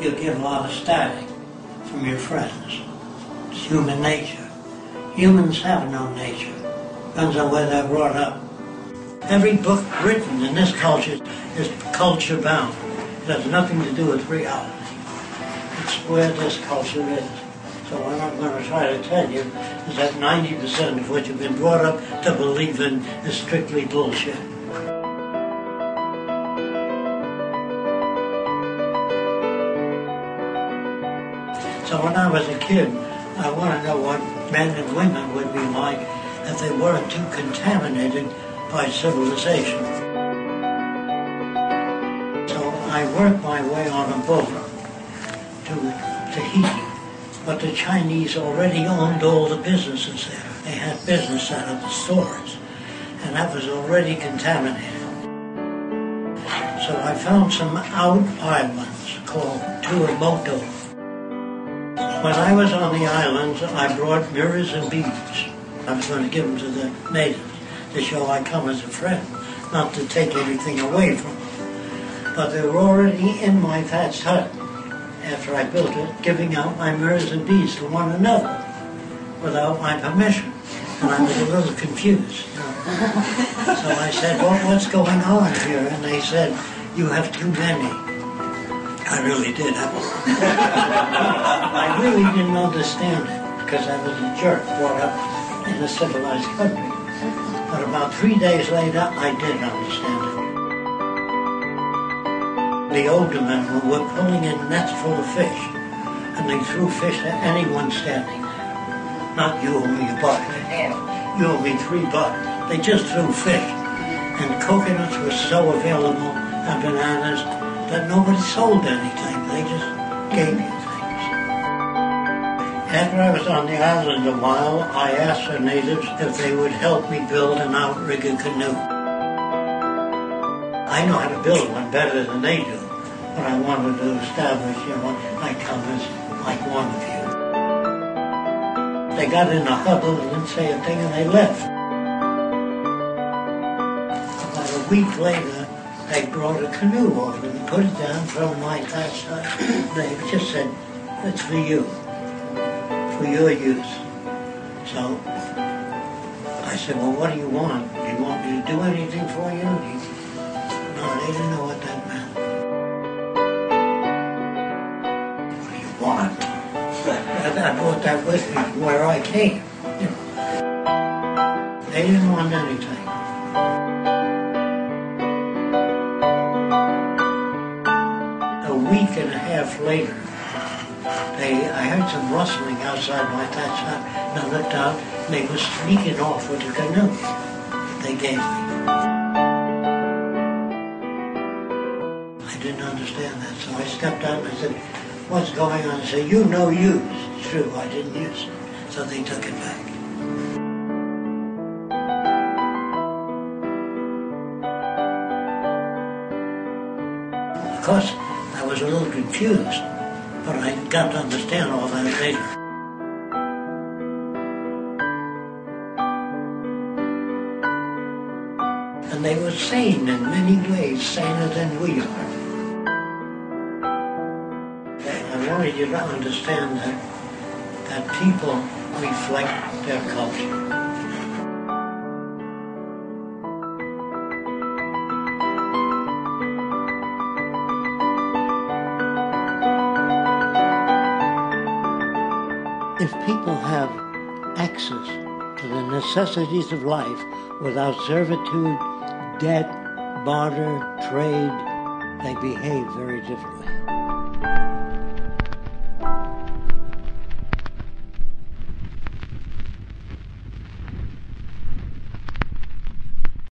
you get a lot of static from your friends. It's human nature. Humans have no nature. Depends on where they're brought up. Every book written in this culture is culture bound. It has nothing to do with reality. It's where this culture is. So what I'm going to try to tell you is that 90% of what you've been brought up to believe in is strictly bullshit. So when I was a kid, I want to know what men and women would be like if they weren't too contaminated by civilization. So I worked my way on a boat to Tahiti, but the Chinese already owned all the businesses there. They had business out of the stores, and that was already contaminated. So I found some out islands called Tuamotu. When I was on the islands, I brought mirrors and beads. I was going to give them to the natives to show I come as a friend, not to take everything away from them. But they were already in my thatched hut after I built it, giving out my mirrors and beads to one another without my permission. And I was a little confused. You know? So I said, well, what's going on here? And they said, you have too many. I really did. I really didn't understand it because I was a jerk brought up in a civilized country. But about 3 days later, I did understand it. The older men were pulling in nets full of fish, and they threw fish at anyone standing. Not you owe me a buck. You owe me $3. They just threw fish. And coconuts were so available, and bananas, that nobody sold anything. They just gave you things. After I was on the island a while, I asked the natives if they would help me build an outrigger canoe. I know how to build one better than they do, but I wanted to establish, I come as like one of you. They got in a huddle and didn't say a thing, and they left. About a week later, they brought a canoe over and put it down from my thatched hut. They just said, it's for you, for your use. So I said, well, what do you want? Do you want me to do anything for you? No, they didn't know what that meant. What do you want? I brought that with me from where I came. They didn't want anything. A week and a half later, I heard some rustling outside my thatched hut, and I looked out, and they were sneaking off with the canoe they gave me. I didn't understand that, so I stepped out and I said, what's going on? They said, you no use. It's true, I didn't use it. So they took it back. Of course, I was a little confused, but I got to understand all that later. And they were sane in many ways, saner than we are. I wanted you to understand that people reflect their culture. If people have access to the necessities of life without servitude, debt, barter, trade, they behave very differently.